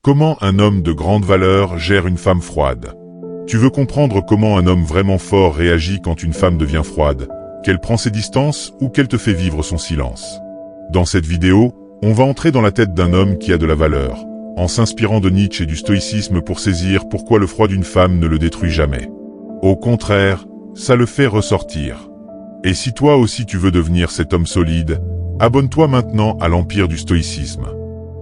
Comment un homme de grande valeur gère une femme froide? Tu veux comprendre comment un homme vraiment fort réagit quand une femme devient froide, qu'elle prend ses distances ou qu'elle te fait vivre son silence? Dans cette vidéo, on va entrer dans la tête d'un homme qui a de la valeur, en s'inspirant de Nietzsche et du stoïcisme pour saisir pourquoi le froid d'une femme ne le détruit jamais. Au contraire, ça le fait ressortir. Et si toi aussi tu veux devenir cet homme solide, abonne-toi maintenant à l'empire du stoïcisme.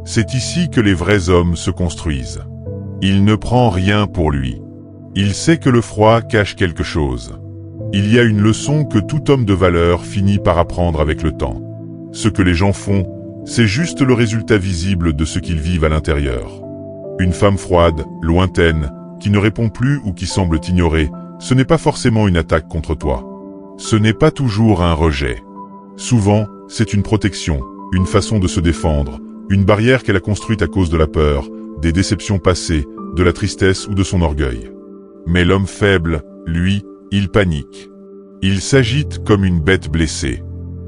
C'est ici que les vrais hommes se construisent. Il ne prend rien pour lui. Il sait que le froid cache quelque chose. Il y a une leçon que tout homme de valeur finit par apprendre avec le temps. Ce que les gens font, c'est juste le résultat visible de ce qu'ils vivent à l'intérieur. Une femme froide, lointaine, qui ne répond plus ou qui semble t'ignorer, ce n'est pas forcément une attaque contre toi. Ce n'est pas toujours un rejet. Souvent, c'est une protection, une façon de se défendre, une barrière qu'elle a construite à cause de la peur, des déceptions passées, de la tristesse ou de son orgueil. Mais l'homme faible, lui, il panique. Il s'agite comme une bête blessée.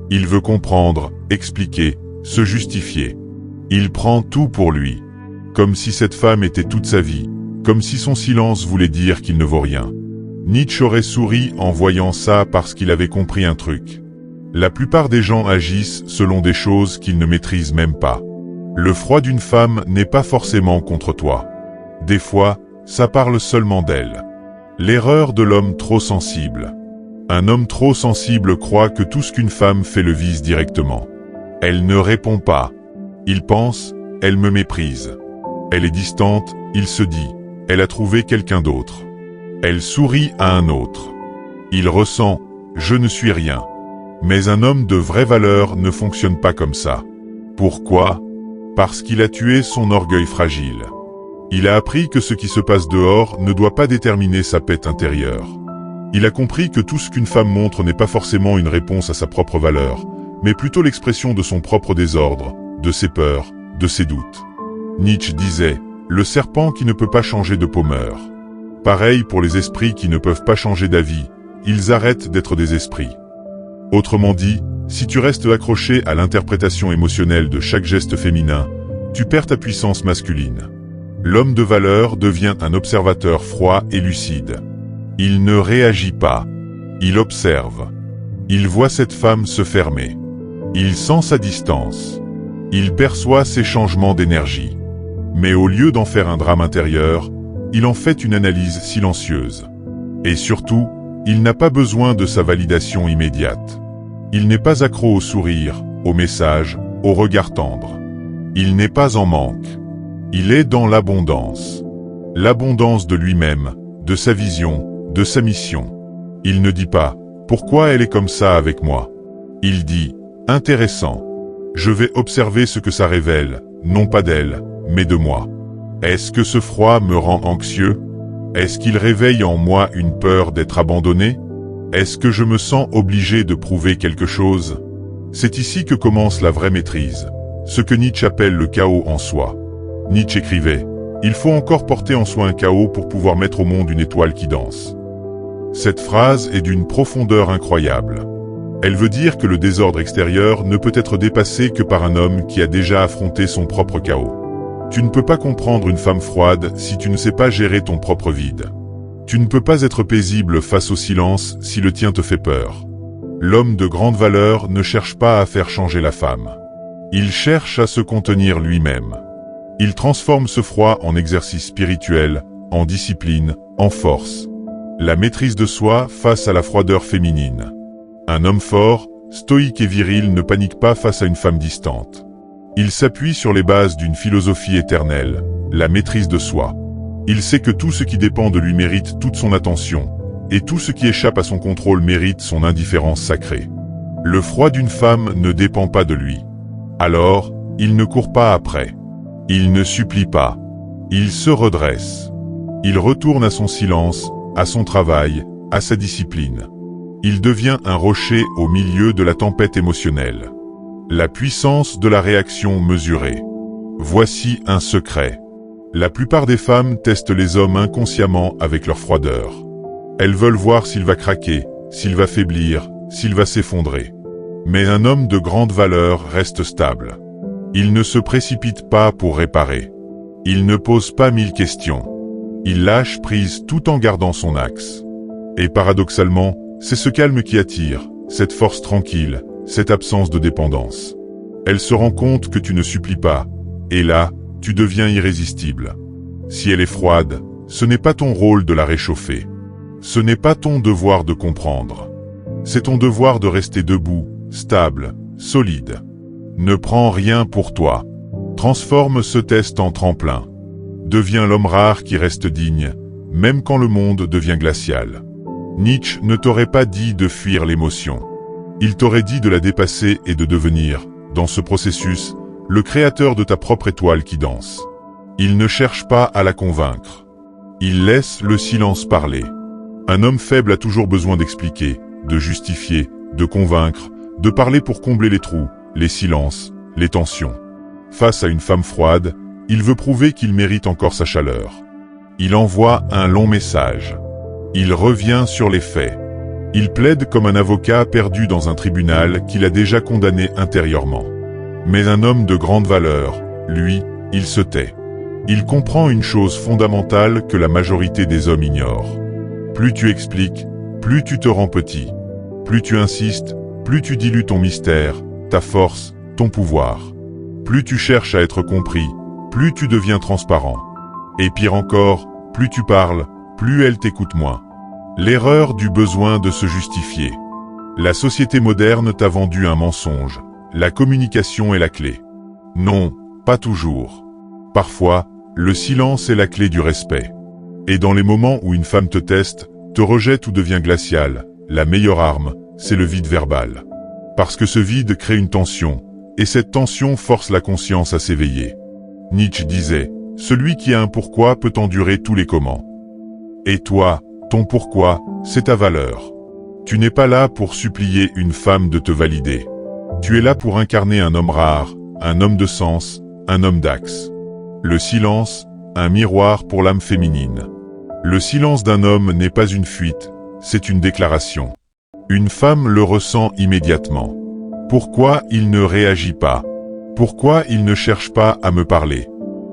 Il veut comprendre, expliquer, se justifier. Il prend tout pour lui. Comme si cette femme était toute sa vie, comme si son silence voulait dire qu'il ne vaut rien. Nietzsche aurait souri en voyant ça parce qu'il avait compris un truc. La plupart des gens agissent selon des choses qu'ils ne maîtrisent même pas. Le froid d'une femme n'est pas forcément contre toi. Des fois, ça parle seulement d'elle. L'erreur de l'homme trop sensible. Un homme trop sensible croit que tout ce qu'une femme fait le vise directement. Elle ne répond pas. Il pense, elle me méprise. Elle est distante, il se dit, elle a trouvé quelqu'un d'autre. Elle sourit à un autre. Il ressent, je ne suis rien. Mais un homme de vraie valeur ne fonctionne pas comme ça. Pourquoi? Parce qu'il a tué son orgueil fragile. Il a appris que ce qui se passe dehors ne doit pas déterminer sa paix intérieure. Il a compris que tout ce qu'une femme montre n'est pas forcément une réponse à sa propre valeur, mais plutôt l'expression de son propre désordre, de ses peurs, de ses doutes. Nietzsche disait, le serpent qui ne peut pas changer de peau meurt. Pareil pour les esprits qui ne peuvent pas changer d'avis, ils arrêtent d'être des esprits. Autrement dit, si tu restes accroché à l'interprétation émotionnelle de chaque geste féminin, tu perds ta puissance masculine. L'homme de valeur devient un observateur froid et lucide. Il ne réagit pas. Il observe. Il voit cette femme se fermer. Il sent sa distance. Il perçoit ses changements d'énergie. Mais au lieu d'en faire un drame intérieur, il en fait une analyse silencieuse. Et surtout, il n'a pas besoin de sa validation immédiate. Il n'est pas accro au sourire, au message, au regard tendre. Il n'est pas en manque. Il est dans l'abondance. L'abondance de lui-même, de sa vision, de sa mission. Il ne dit pas « Pourquoi elle est comme ça avec moi ?» Il dit « Intéressant. Je vais observer ce que ça révèle, non pas d'elle, mais de moi. Est-ce que ce froid me rend anxieux? Est-ce qu'il réveille en moi une peur d'être abandonné? Est-ce que je me sens obligé de prouver quelque chose? » C'est ici que commence la vraie maîtrise, ce que Nietzsche appelle le chaos en soi. Nietzsche écrivait « Il faut encore porter en soi un chaos pour pouvoir mettre au monde une étoile qui danse. » Cette phrase est d'une profondeur incroyable. Elle veut dire que le désordre extérieur ne peut être dépassé que par un homme qui a déjà affronté son propre chaos. Tu ne peux pas comprendre une femme froide si tu ne sais pas gérer ton propre vide. Tu ne peux pas être paisible face au silence si le tien te fait peur. L'homme de grande valeur ne cherche pas à faire changer la femme. Il cherche à se contenir lui-même. Il transforme ce froid en exercice spirituel, en discipline, en force. La maîtrise de soi face à la froideur féminine. Un homme fort, stoïque et viril ne panique pas face à une femme distante. Il s'appuie sur les bases d'une philosophie éternelle, la maîtrise de soi. Il sait que tout ce qui dépend de lui mérite toute son attention, et tout ce qui échappe à son contrôle mérite son indifférence sacrée. Le froid d'une femme ne dépend pas de lui. Alors, il ne court pas après. Il ne supplie pas. Il se redresse. Il retourne à son silence, à son travail, à sa discipline. Il devient un rocher au milieu de la tempête émotionnelle. La puissance de la réaction mesurée. Voici un secret. La plupart des femmes testent les hommes inconsciemment avec leur froideur. Elles veulent voir s'il va craquer, s'il va faiblir, s'il va s'effondrer. Mais un homme de grande valeur reste stable. Il ne se précipite pas pour réparer. Il ne pose pas 1000 questions. Il lâche prise tout en gardant son axe. Et paradoxalement, c'est ce calme qui attire, cette force tranquille, cette absence de dépendance. Elle se rend compte que tu ne supplies pas, et là, tu deviens irrésistible. Si elle est froide, ce n'est pas ton rôle de la réchauffer. Ce n'est pas ton devoir de comprendre. C'est ton devoir de rester debout, stable, solide. Ne prends rien pour toi. Transforme ce test en tremplin. Deviens l'homme rare qui reste digne, même quand le monde devient glacial. Nietzsche ne t'aurait pas dit de fuir l'émotion. Il t'aurait dit de la dépasser et de devenir, dans ce processus, le créateur de ta propre étoile qui danse. Il ne cherche pas à la convaincre. Il laisse le silence parler. Un homme faible a toujours besoin d'expliquer, de justifier, de convaincre, de parler pour combler les trous, les silences, les tensions. Face à une femme froide, il veut prouver qu'il mérite encore sa chaleur. Il envoie un long message. Il revient sur les faits. Il plaide comme un avocat perdu dans un tribunal qu'il a déjà condamné intérieurement. Mais un homme de grande valeur, lui, il se tait. Il comprend une chose fondamentale que la majorité des hommes ignorent. Plus tu expliques, plus tu te rends petit. Plus tu insistes, plus tu dilues ton mystère, ta force, ton pouvoir. Plus tu cherches à être compris, plus tu deviens transparent. Et pire encore, plus tu parles, plus elle t'écoute moins. L'erreur du besoin de se justifier. La société moderne t'a vendu un mensonge. La communication est la clé. Non, pas toujours. Parfois, le silence est la clé du respect. Et dans les moments où une femme te teste, te rejette ou devient glaciale, la meilleure arme, c'est le vide verbal. Parce que ce vide crée une tension, et cette tension force la conscience à s'éveiller. Nietzsche disait, « Celui qui a un pourquoi peut endurer tous les comment. » Et toi, ton pourquoi, c'est ta valeur. Tu n'es pas là pour supplier une femme de te valider. Tu es là pour incarner un homme rare, un homme de sens, un homme d'axe. Le silence, un miroir pour l'âme féminine. Le silence d'un homme n'est pas une fuite, c'est une déclaration. Une femme le ressent immédiatement. Pourquoi il ne réagit pas? Pourquoi il ne cherche pas à me parler?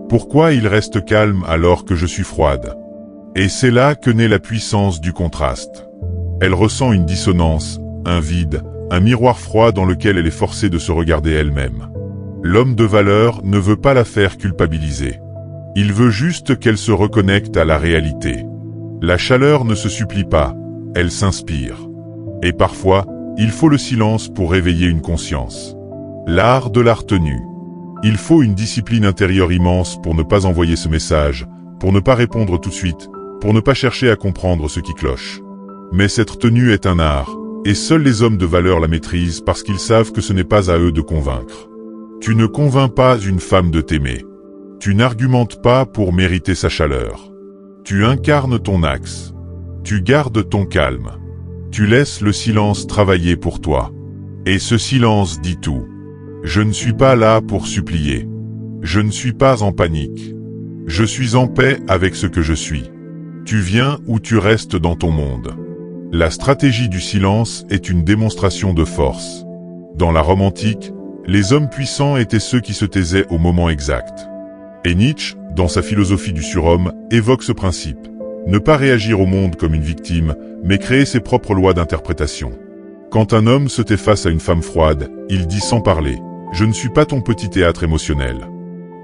Pourquoi il reste calme alors que je suis froide? Et c'est là que naît la puissance du contraste. Elle ressent une dissonance, un vide, un miroir froid dans lequel elle est forcée de se regarder elle-même. L'homme de valeur ne veut pas la faire culpabiliser. Il veut juste qu'elle se reconnecte à la réalité. La chaleur ne se supplie pas, elle s'inspire. Et parfois, il faut le silence pour réveiller une conscience. L'art de la retenue. Il faut une discipline intérieure immense pour ne pas envoyer ce message, pour ne pas répondre tout de suite, pour ne pas chercher à comprendre ce qui cloche. Mais cette retenue est un art, et seuls les hommes de valeur la maîtrisent parce qu'ils savent que ce n'est pas à eux de convaincre. Tu ne convaincs pas une femme de t'aimer. Tu n'argumentes pas pour mériter sa chaleur. Tu incarnes ton axe. Tu gardes ton calme. Tu laisses le silence travailler pour toi. Et ce silence dit tout. Je ne suis pas là pour supplier. Je ne suis pas en panique. Je suis en paix avec ce que je suis. Tu viens ou tu restes dans ton monde. La stratégie du silence est une démonstration de force. Dans la Rome antique, les hommes puissants étaient ceux qui se taisaient au moment exact. Et Nietzsche, dans sa philosophie du surhomme, évoque ce principe. Ne pas réagir au monde comme une victime, mais créer ses propres lois d'interprétation. Quand un homme se tait face à une femme froide, il dit sans parler « Je ne suis pas ton petit théâtre émotionnel.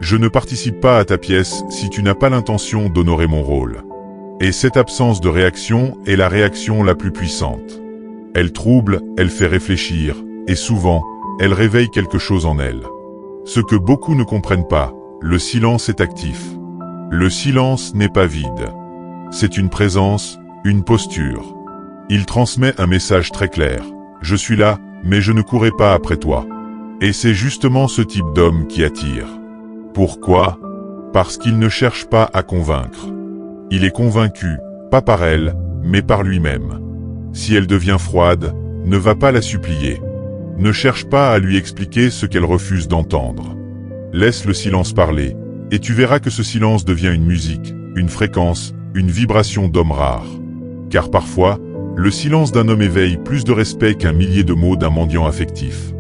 Je ne participe pas à ta pièce si tu n'as pas l'intention d'honorer mon rôle. » Et cette absence de réaction est la réaction la plus puissante. Elle trouble, elle fait réfléchir, et souvent, elle réveille quelque chose en elle. Ce que beaucoup ne comprennent pas, le silence est actif. Le silence n'est pas vide. C'est une présence, une posture. Il transmet un message très clair. Je suis là, mais je ne courrai pas après toi. Et c'est justement ce type d'homme qui attire. Pourquoi? Parce qu'il ne cherche pas à convaincre. Il est convaincu, pas par elle, mais par lui-même. Si elle devient froide, ne va pas la supplier. Ne cherche pas à lui expliquer ce qu'elle refuse d'entendre. Laisse le silence parler, et tu verras que ce silence devient une musique, une fréquence, une vibration d'homme rare. Car parfois, le silence d'un homme éveille plus de respect qu'un millier de mots d'un mendiant affectif.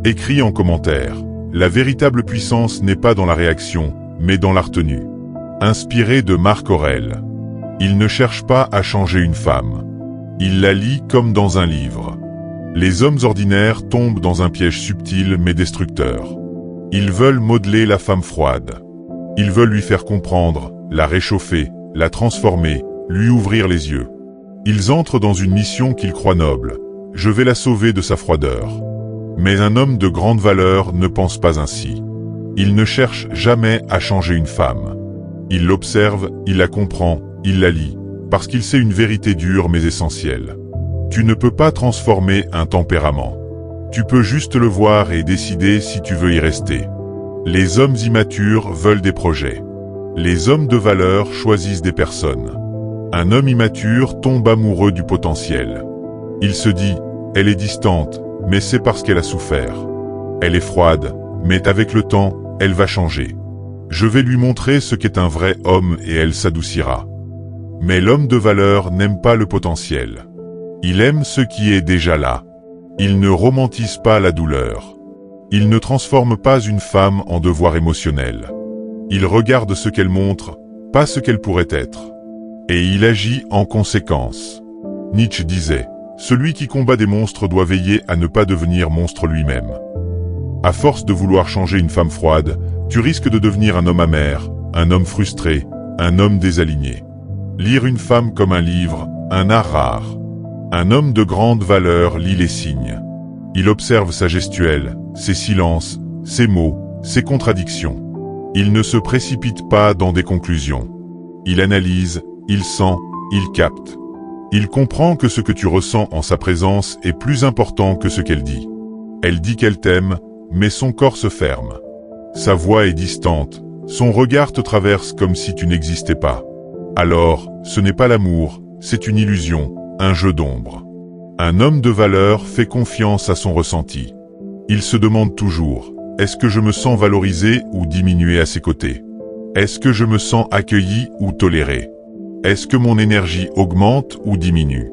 Écris en commentaire. La véritable puissance n'est pas dans la réaction, mais dans la retenue. Inspiré de Marc Aurèle. Il ne cherche pas à changer une femme. Il la lit comme dans un livre. Les hommes ordinaires tombent dans un piège subtil mais destructeur. Ils veulent modeler la femme froide. Ils veulent lui faire comprendre, la réchauffer, la transformer, lui ouvrir les yeux. Ils entrent dans une mission qu'ils croient noble. Je vais la sauver de sa froideur. Mais un homme de grande valeur ne pense pas ainsi. Il ne cherche jamais à changer une femme. Il l'observe, il la comprend, il la lit, parce qu'il sait une vérité dure mais essentielle. Tu ne peux pas transformer un tempérament. Tu peux juste le voir et décider si tu veux y rester. Les hommes immatures veulent des projets. Les hommes de valeur choisissent des personnes. Un homme immature tombe amoureux du potentiel. Il se dit, elle est distante, mais c'est parce qu'elle a souffert. Elle est froide, mais avec le temps, elle va changer. Je vais lui montrer ce qu'est un vrai homme et elle s'adoucira. Mais l'homme de valeur n'aime pas le potentiel. Il aime ce qui est déjà là. Il ne romantise pas la douleur. Il ne transforme pas une femme en devoir émotionnel. Il regarde ce qu'elle montre, pas ce qu'elle pourrait être. Et il agit en conséquence. Nietzsche disait, « Celui qui combat des monstres doit veiller à ne pas devenir monstre lui-même. » À force de vouloir changer une femme froide, tu risques de devenir un homme amer, un homme frustré, un homme désaligné. Lire une femme comme un livre, un art rare. Un homme de grande valeur lit les signes. Il observe sa gestuelle, ses silences, ses mots, ses contradictions. Il ne se précipite pas dans des conclusions. Il analyse, il sent, il capte. Il comprend que ce que tu ressens en sa présence est plus important que ce qu'elle dit. Elle dit qu'elle t'aime, mais son corps se ferme. Sa voix est distante, son regard te traverse comme si tu n'existais pas. Alors, ce n'est pas l'amour, c'est une illusion, un jeu d'ombre. Un homme de valeur fait confiance à son ressenti. Il se demande toujours, est-ce que je me sens valorisé ou diminué à ses côtés? Est-ce que je me sens accueilli ou toléré? Est-ce que mon énergie augmente ou diminue?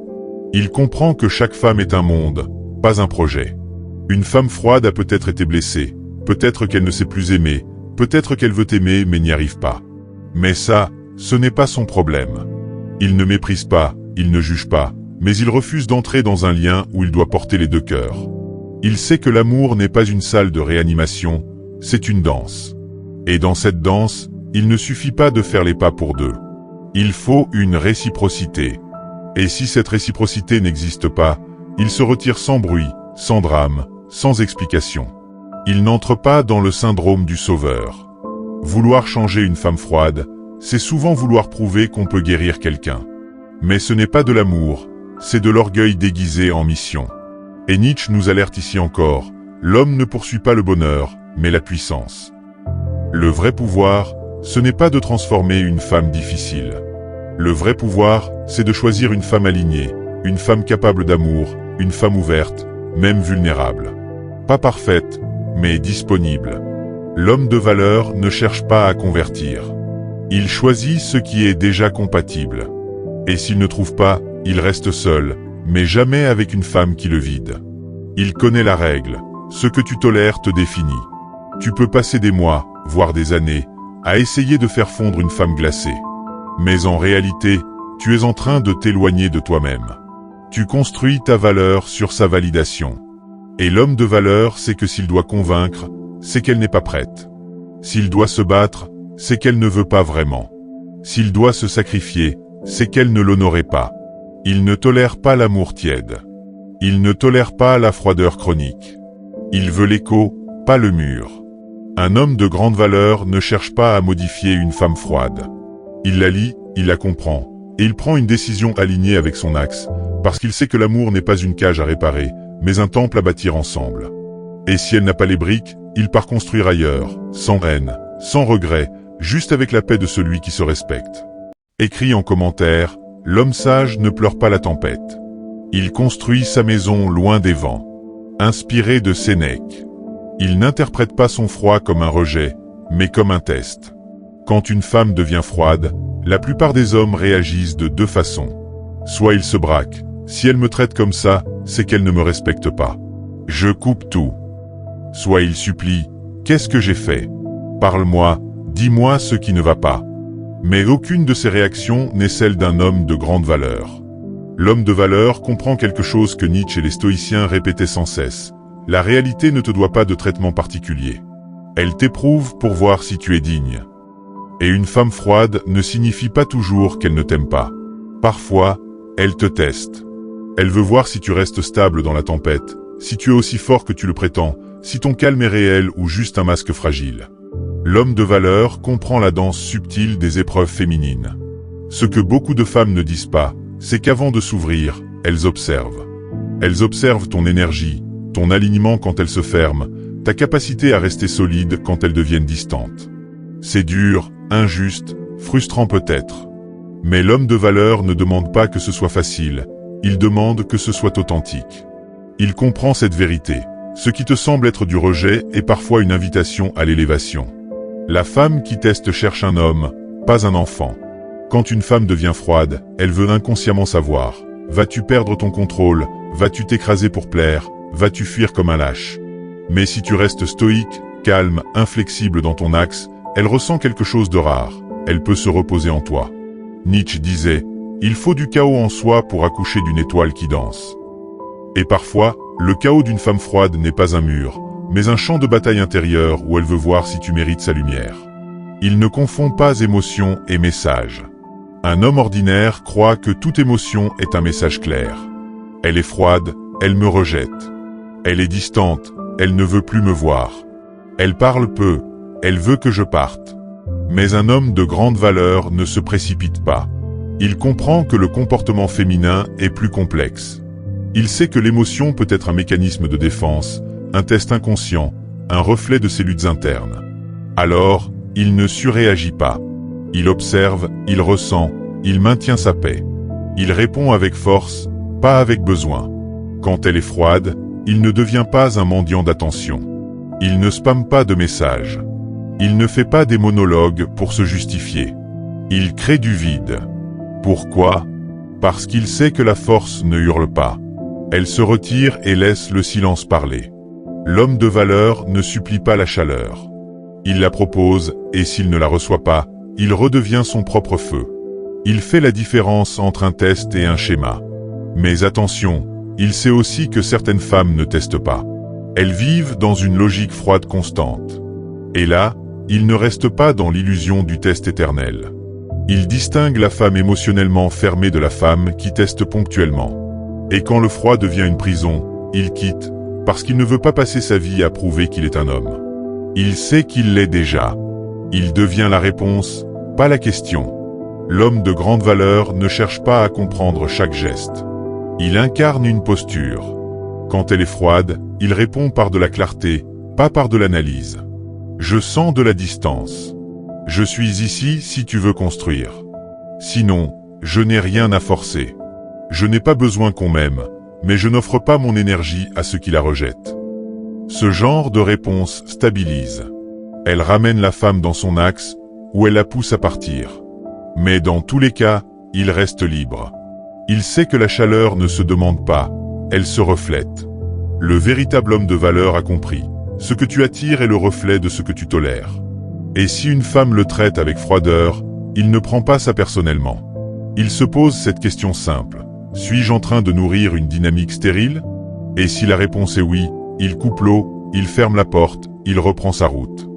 Il comprend que chaque femme est un monde, pas un projet. Une femme froide a peut-être été blessée, peut-être qu'elle ne sait plus aimer, peut-être qu'elle veut aimer mais n'y arrive pas. Mais ça, ce n'est pas son problème. Il ne méprise pas, il ne juge pas, mais il refuse d'entrer dans un lien où il doit porter les deux cœurs. Il sait que l'amour n'est pas une salle de réanimation, c'est une danse. Et dans cette danse, il ne suffit pas de faire les pas pour deux. Il faut une réciprocité. Et si cette réciprocité n'existe pas, il se retire sans bruit, sans drame, sans explication. Il n'entre pas dans le syndrome du sauveur. Vouloir changer une femme froide, c'est souvent vouloir prouver qu'on peut guérir quelqu'un. Mais ce n'est pas de l'amour, c'est de l'orgueil déguisé en mission. Et Nietzsche nous alerte ici encore, l'homme ne poursuit pas le bonheur, mais la puissance. Le vrai pouvoir, ce n'est pas de transformer une femme difficile. Le vrai pouvoir, c'est de choisir une femme alignée, une femme capable d'amour, une femme ouverte, même vulnérable. Pas parfaite, mais disponible. L'homme de valeur ne cherche pas à convertir. Il choisit ce qui est déjà compatible. Et s'il ne trouve pas, il reste seul, mais jamais avec une femme qui le vide. Il connaît la règle, ce que tu tolères te définit. Tu peux passer des mois, voire des années, à essayer de faire fondre une femme glacée. Mais en réalité, tu es en train de t'éloigner de toi-même. Tu construis ta valeur sur sa validation. Et l'homme de valeur sait que s'il doit convaincre, c'est qu'elle n'est pas prête. S'il doit se battre, c'est qu'elle ne veut pas vraiment. S'il doit se sacrifier, c'est qu'elle ne l'honorait pas. Il ne tolère pas l'amour tiède. Il ne tolère pas la froideur chronique. Il veut l'écho, pas le mur. Un homme de grande valeur ne cherche pas à modifier une femme froide. Il la lit, il la comprend, et il prend une décision alignée avec son axe, parce qu'il sait que l'amour n'est pas une cage à réparer, mais un temple à bâtir ensemble. Et si elle n'a pas les briques, il part construire ailleurs, sans haine, sans regret, juste avec la paix de celui qui se respecte. Écrit en commentaire, l'homme sage ne pleure pas la tempête. Il construit sa maison loin des vents. Inspiré de Sénèque. Il n'interprète pas son froid comme un rejet, mais comme un test. Quand une femme devient froide, la plupart des hommes réagissent de deux façons. Soit ils se braquent. Si elle me traite comme ça, c'est qu'elle ne me respecte pas. Je coupe tout. Soit ils supplient. Qu'est-ce que j'ai fait? Parle-moi, dis-moi ce qui ne va pas. Mais aucune de ces réactions n'est celle d'un homme de grande valeur. L'homme de valeur comprend quelque chose que Nietzsche et les stoïciens répétaient sans cesse. La réalité ne te doit pas de traitement particulier. Elle t'éprouve pour voir si tu es digne. Et une femme froide ne signifie pas toujours qu'elle ne t'aime pas. Parfois, elle te teste. Elle veut voir si tu restes stable dans la tempête, si tu es aussi fort que tu le prétends, si ton calme est réel ou juste un masque fragile. L'homme de valeur comprend la danse subtile des épreuves féminines. Ce que beaucoup de femmes ne disent pas, c'est qu'avant de s'ouvrir, elles observent. Elles observent ton énergie, ton alignement quand elle se ferme, ta capacité à rester solide quand elles deviennent distantes. C'est dur, injuste, frustrant peut-être. Mais l'homme de valeur ne demande pas que ce soit facile, il demande que ce soit authentique. Il comprend cette vérité. Ce qui te semble être du rejet est parfois une invitation à l'élévation. La femme qui teste cherche un homme, pas un enfant. Quand une femme devient froide, elle veut inconsciemment savoir. Vas-tu perdre ton contrôle? Vas-tu t'écraser pour plaire? Vas-tu fuir comme un lâche? Mais si tu restes stoïque, calme, inflexible dans ton axe, elle ressent quelque chose de rare. Elle peut se reposer en toi. Nietzsche disait, il faut du chaos en soi pour accoucher d'une étoile qui danse. Et parfois, le chaos d'une femme froide n'est pas un mur, mais un champ de bataille intérieur où elle veut voir si tu mérites sa lumière. Il ne confond pas émotion et message. Un homme ordinaire croit que toute émotion est un message clair. Elle est froide, elle me rejette. Elle est distante, elle ne veut plus me voir. Elle parle peu, elle veut que je parte. Mais un homme de grande valeur ne se précipite pas. Il comprend que le comportement féminin est plus complexe. Il sait que l'émotion peut être un mécanisme de défense, un test inconscient, un reflet de ses luttes internes. Alors, il ne surréagit pas. Il observe, il ressent, il maintient sa paix. Il répond avec force, pas avec besoin. Quand elle est froide, il ne devient pas un mendiant d'attention. Il ne spamme pas de messages. Il ne fait pas des monologues pour se justifier. Il crée du vide. Pourquoi? Parce qu'il sait que la force ne hurle pas. Elle se retire et laisse le silence parler. L'homme de valeur ne supplie pas la chaleur. Il la propose, et s'il ne la reçoit pas, il redevient son propre feu. Il fait la différence entre un test et un schéma. Mais attention, il sait aussi que certaines femmes ne testent pas. Elles vivent dans une logique froide constante. Et là, il ne reste pas dans l'illusion du test éternel. Il distingue la femme émotionnellement fermée de la femme qui teste ponctuellement. Et quand le froid devient une prison, il quitte, parce qu'il ne veut pas passer sa vie à prouver qu'il est un homme. Il sait qu'il l'est déjà. Il devient la réponse, pas la question. L'homme de grande valeur ne cherche pas à comprendre chaque geste. Il incarne une posture. Quand elle est froide, il répond par de la clarté, pas par de l'analyse. Je sens de la distance. Je suis ici si tu veux construire. Sinon, je n'ai rien à forcer. Je n'ai pas besoin qu'on m'aime, mais je n'offre pas mon énergie à ceux qui la rejettent. Ce genre de réponse stabilise. Elle ramène la femme dans son axe, ou elle la pousse à partir. Mais dans tous les cas, il reste libre. Il sait que la chaleur ne se demande pas, elle se reflète. Le véritable homme de valeur a compris. Ce que tu attires est le reflet de ce que tu tolères. Et si une femme le traite avec froideur, il ne prend pas ça personnellement. Il se pose cette question simple. Suis-je en train de nourrir une dynamique stérile? Et si la réponse est oui, il coupe l'eau, il ferme la porte, il reprend sa route.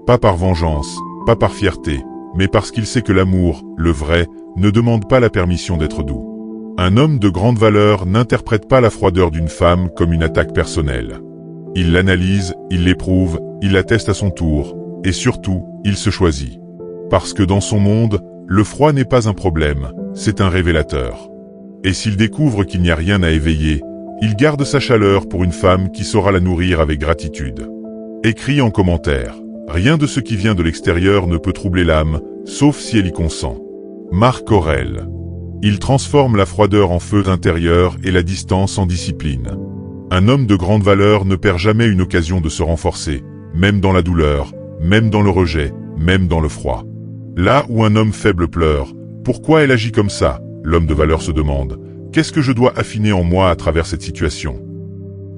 Pas par vengeance, pas par fierté, mais parce qu'il sait que l'amour, le vrai, ne demande pas la permission d'être doux. Un homme de grande valeur n'interprète pas la froideur d'une femme comme une attaque personnelle. Il l'analyse, il l'éprouve, il la teste à son tour, et surtout, il se choisit. Parce que dans son monde, le froid n'est pas un problème, c'est un révélateur. Et s'il découvre qu'il n'y a rien à éveiller, il garde sa chaleur pour une femme qui saura la nourrir avec gratitude. Écris en commentaire. Rien de ce qui vient de l'extérieur ne peut troubler l'âme, sauf si elle y consent. Marc Aurèle. Il transforme la froideur en feu intérieur et la distance en discipline. Un homme de grande valeur ne perd jamais une occasion de se renforcer, même dans la douleur, même dans le rejet, même dans le froid. Là où un homme faible pleure, pourquoi elle agit comme ça? L'homme de valeur se demande, qu'est-ce que je dois affiner en moi à travers cette situation?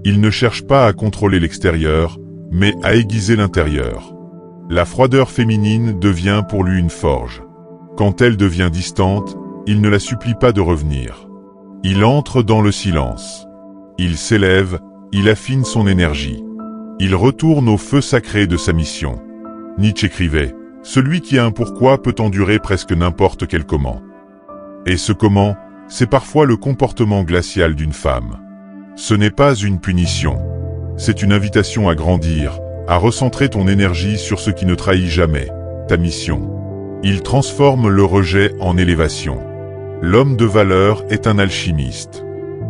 Il ne cherche pas à contrôler l'extérieur, mais à aiguiser l'intérieur. La froideur féminine devient pour lui une forge. Quand elle devient distante, il ne la supplie pas de revenir. Il entre dans le silence. Il s'élève, il affine son énergie. Il retourne au feu sacré de sa mission. Nietzsche écrivait « Celui qui a un pourquoi peut endurer presque n'importe quel comment. » Et ce comment, c'est parfois le comportement glacial d'une femme. Ce n'est pas une punition. C'est une invitation à grandir, à recentrer ton énergie sur ce qui ne trahit jamais, ta mission. Il transforme le rejet en élévation. L'homme de valeur est un alchimiste.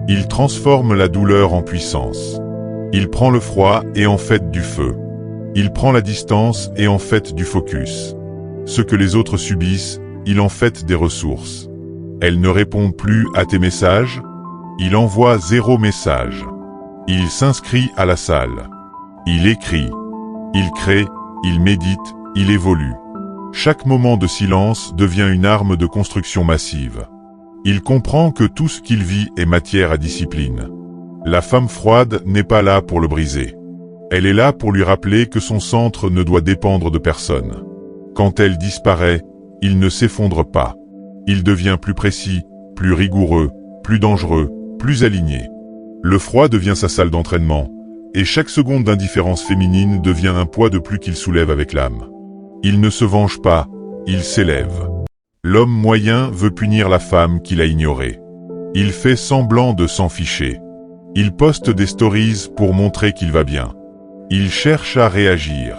Il transforme la douleur en puissance. Il prend le froid et en fait du feu. Il prend la distance et en fait du focus. Ce que les autres subissent, il en fait des ressources. Elle ne répond plus à tes messages. Il envoie 0 message. Il s'inscrit à la salle. Il écrit. Il crée, il médite, il évolue. Chaque moment de silence devient une arme de construction massive. Il comprend que tout ce qu'il vit est matière à discipline. La femme froide n'est pas là pour le briser. Elle est là pour lui rappeler que son centre ne doit dépendre de personne. Quand elle disparaît, il ne s'effondre pas. Il devient plus précis, plus rigoureux, plus dangereux, plus aligné. Le froid devient sa salle d'entraînement, et chaque seconde d'indifférence féminine devient un poids de plus qu'il soulève avec l'âme. Il ne se venge pas, il s'élève. L'homme moyen veut punir la femme qu'il a ignorée. Il fait semblant de s'en ficher. Il poste des stories pour montrer qu'il va bien. Il cherche à réagir.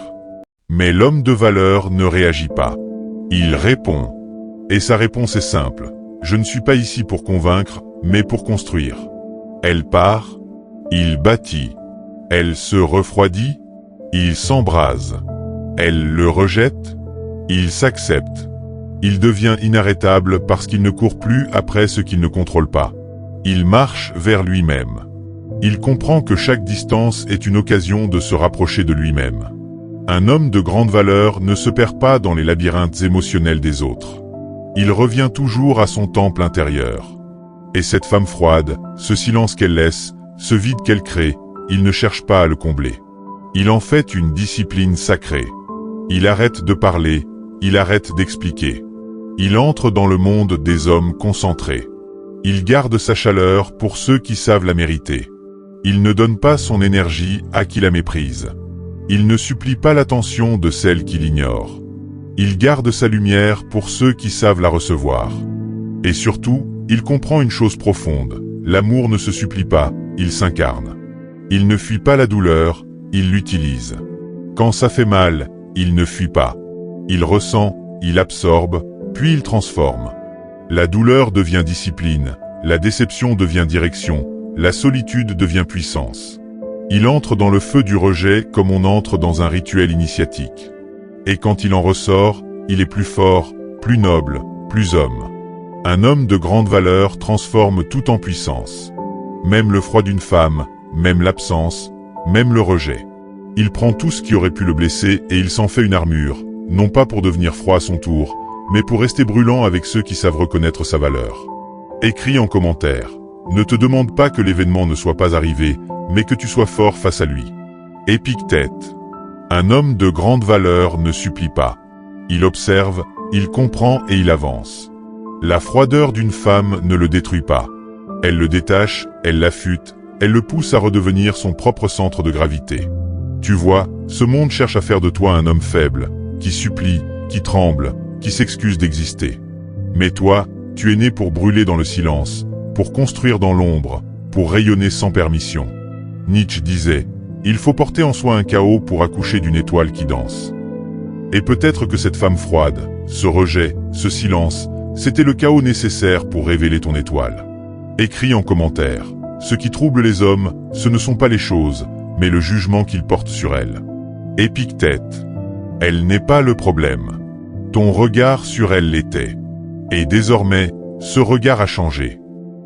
Mais l'homme de valeur ne réagit pas. Il répond. Et sa réponse est simple. Je ne suis pas ici pour convaincre, mais pour construire. Elle part. Il bâtit. Elle se refroidit. Il s'embrase. Elle le rejette. Il s'accepte. Il devient inarrêtable parce qu'il ne court plus après ce qu'il ne contrôle pas. Il marche vers lui-même. Il comprend que chaque distance est une occasion de se rapprocher de lui-même. Un homme de grande valeur ne se perd pas dans les labyrinthes émotionnels des autres. Il revient toujours à son temple intérieur. Et cette femme froide, ce silence qu'elle laisse, ce vide qu'elle crée, il ne cherche pas à le combler. Il en fait une discipline sacrée. Il arrête de parler, il arrête d'expliquer. Il entre dans le monde des hommes concentrés. Il garde sa chaleur pour ceux qui savent la mériter. Il ne donne pas son énergie à qui la méprise. Il ne supplie pas l'attention de celle qui l'ignore. Il garde sa lumière pour ceux qui savent la recevoir. Et surtout, il comprend une chose profonde. L'amour ne se supplie pas, il s'incarne. Il ne fuit pas la douleur, il l'utilise. Quand ça fait mal, il ne fuit pas. Il ressent, il absorbe, puis il transforme. La douleur devient discipline, la déception devient direction, la solitude devient puissance. Il entre dans le feu du rejet comme on entre dans un rituel initiatique. Et quand il en ressort, il est plus fort, plus noble, plus homme. Un homme de grande valeur transforme tout en puissance. Même le froid d'une femme, même l'absence, même le rejet. Il prend tout ce qui aurait pu le blesser et il s'en fait une armure, non pas pour devenir froid à son tour, mais pour rester brûlant avec ceux qui savent reconnaître sa valeur. Écris en commentaire. Ne te demande pas que l'événement ne soit pas arrivé, mais que tu sois fort face à lui. Épictète. Un homme de grande valeur ne supplie pas. Il observe, il comprend et il avance. La froideur d'une femme ne le détruit pas. Elle le détache, elle l'affûte, elle le pousse à redevenir son propre centre de gravité. Tu vois, ce monde cherche à faire de toi un homme faible, qui supplie, qui tremble, qui s'excuse d'exister. Mais toi, tu es né pour brûler dans le silence, pour construire dans l'ombre, pour rayonner sans permission. Nietzsche disait, il faut porter en soi un chaos pour accoucher d'une étoile qui danse. Et peut-être que cette femme froide, ce rejet, ce silence, c'était le chaos nécessaire pour révéler ton étoile. Écris en commentaire. Ce qui trouble les hommes, ce ne sont pas les choses, mais le jugement qu'ils portent sur elles. Épictète. Elle n'est pas le problème. Ton regard sur elle l'était. Et désormais, ce regard a changé.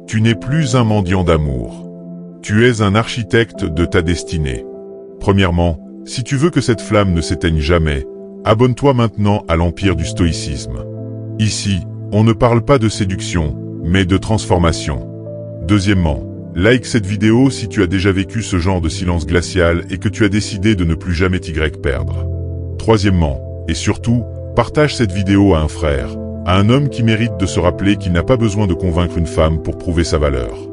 Tu n'es plus un mendiant d'amour. Tu es un architecte de ta destinée. Premièrement, si tu veux que cette flamme ne s'éteigne jamais, abonne-toi maintenant à l'Empire du Stoïcisme. Ici, on ne parle pas de séduction, mais de transformation. Deuxièmement, like cette vidéo si tu as déjà vécu ce genre de silence glacial et que tu as décidé de ne plus jamais t'y perdre. Troisièmement, et surtout, partage cette vidéo à un frère, À un homme qui mérite de se rappeler qu'il n'a pas besoin de convaincre une femme pour prouver sa valeur.